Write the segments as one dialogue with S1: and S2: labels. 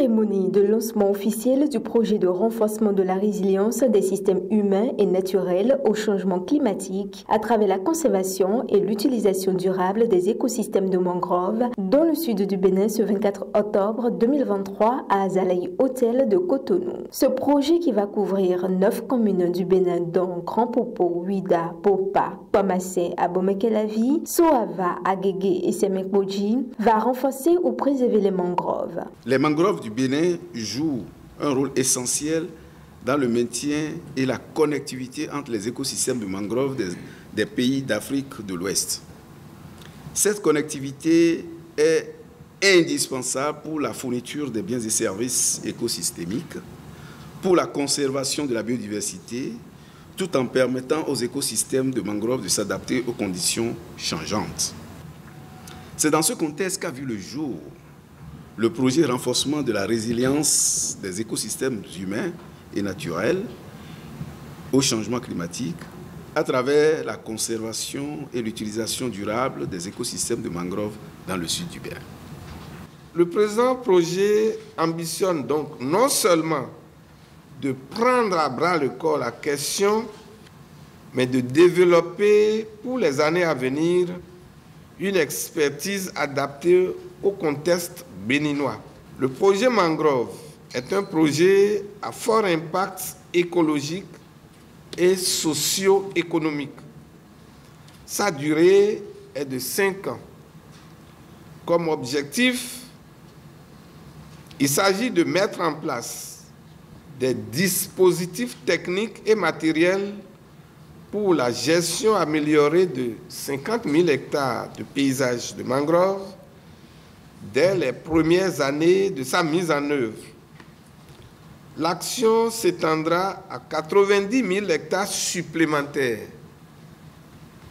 S1: cérémonie de lancement officiel du projet de renforcement de la résilience des systèmes humains et naturels au changement climatique à travers la conservation et l'utilisation durable des écosystèmes de mangroves dans le sud du Bénin ce 24 octobre 2023 à Azalaï Hôtel de Cotonou. Ce projet qui va couvrir 9 communes du Bénin dont Grand Popo, Ouida, Popa, Pomassé, Abomey-Kelavi, Soava, Agégué et Semekboji va renforcer ou préserver les mangroves.
S2: Les mangroves du Bénin jouent un rôle essentiel dans le maintien et la connectivité entre les écosystèmes de mangroves des pays d'Afrique de l'Ouest. Cette connectivité est indispensable pour la fourniture des biens et services écosystémiques, pour la conservation de la biodiversité, tout en permettant aux écosystèmes de mangroves de s'adapter aux conditions changeantes. C'est dans ce contexte qu'a vu le jour le projet renforcement de la résilience des écosystèmes humains et naturels au changement climatique à travers la conservation et l'utilisation durable des écosystèmes de mangroves dans le sud du Bénin.
S3: Le présent projet ambitionne donc non seulement de prendre à bras le corps la question, mais de développer pour les années à venir une expertise adaptée au contexte béninois. Le projet Mangrove est un projet à fort impact écologique et socio-économique. Sa durée est de 5 ans. Comme objectif, il s'agit de mettre en place des dispositifs techniques et matériels pour la gestion améliorée de 50 000 hectares de paysages de mangroves dès les premières années de sa mise en œuvre. L'action s'étendra à 90 000 hectares supplémentaires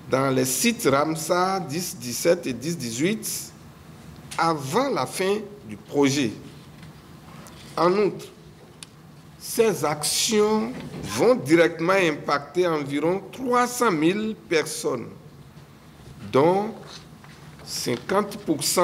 S3: dans les sites Ramsar 10-17 et 10-18 avant la fin du projet. En outre, ces actions vont directement impacter environ 300 000 personnes, dont 50%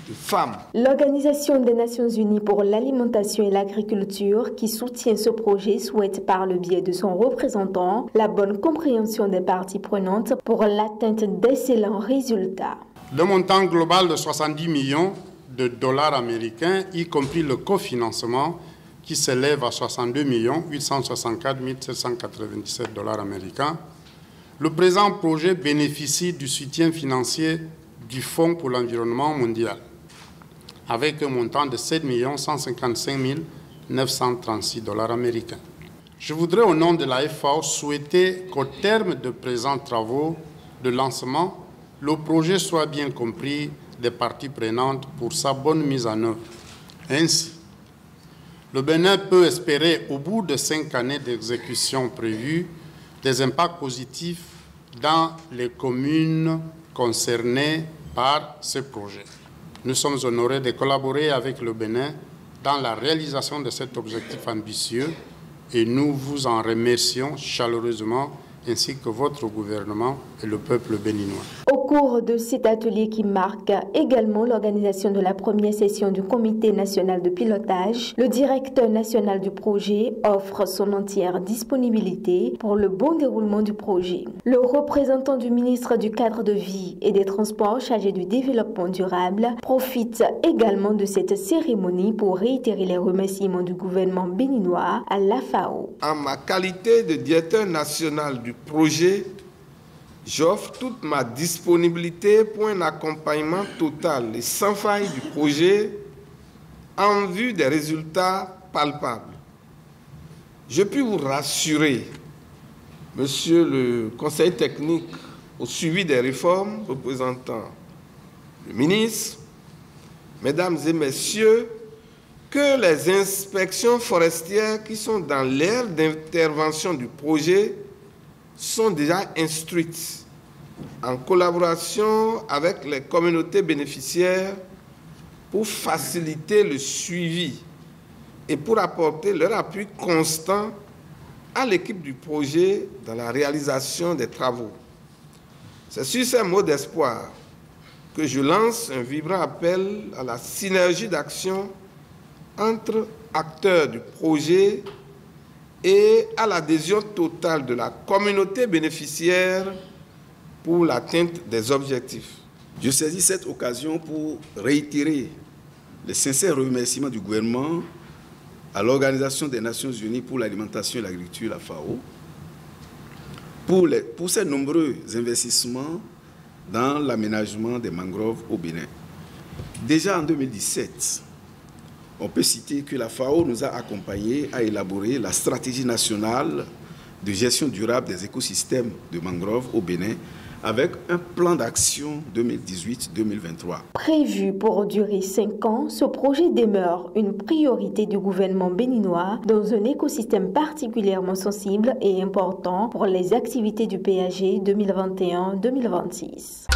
S3: de femmes.
S1: L'Organisation des Nations Unies pour l'alimentation et l'agriculture qui soutient ce projet souhaite par le biais de son représentant la bonne compréhension des parties prenantes pour l'atteinte d'excellents résultats.
S4: Le montant global de 70 millions de dollars américains, y compris le cofinancement, qui s'élève à 62 864 797 dollars américains. Le présent projet bénéficie du soutien financier du Fonds pour l'environnement mondial, avec un montant de 7 155 936 dollars américains. Je voudrais, au nom de la FAO, souhaiter qu'au terme de présents travaux de lancement, le projet soit bien compris des parties prenantes pour sa bonne mise en œuvre. Ainsi, le Bénin peut espérer, au bout de 5 années d'exécution prévue, des impacts positifs dans les communes concernées par ce projet. Nous sommes honorés de collaborer avec le Bénin dans la réalisation de cet objectif ambitieux et nous vous en remercions chaleureusement, ainsi que votre gouvernement et le peuple béninois.
S1: Au cours de cet atelier qui marque également l'organisation de la première session du Comité national de pilotage, le directeur national du projet offre son entière disponibilité pour le bon déroulement du projet. Le représentant du ministre du Cadre de vie et des Transports chargé du développement durable profite également de cette cérémonie pour réitérer les remerciements du gouvernement béninois à la FAO.
S3: En ma qualité de directeur national du projet, j'offre toute ma disponibilité pour un accompagnement total et sans faille du projet en vue des résultats palpables. Je puis vous rassurer, Monsieur le Conseil technique au suivi des réformes, représentant le ministre, Mesdames et Messieurs, que les inspections forestières qui sont dans l'aire d'intervention du projet sont déjà instruites en collaboration avec les communautés bénéficiaires pour faciliter le suivi et pour apporter leur appui constant à l'équipe du projet dans la réalisation des travaux. C'est sur ces mots d'espoir que je lance un vibrant appel à la synergie d'action entre acteurs du projet et à l'adhésion totale de la communauté bénéficiaire pour l'atteinte des objectifs.
S2: Je saisis cette occasion pour réitérer les sincères remerciements du gouvernement à l'Organisation des Nations Unies pour l'alimentation et l'agriculture, la FAO, pour ses nombreux investissements dans l'aménagement des mangroves au Bénin. Déjà en 2017, on peut citer que la FAO nous a accompagnés à élaborer la stratégie nationale de gestion durable des écosystèmes de mangroves au Bénin avec un plan d'action 2018-2023.
S1: Prévu pour durer 5 ans, ce projet demeure une priorité du gouvernement béninois dans un écosystème particulièrement sensible et important pour les activités du PAG 2021-2026.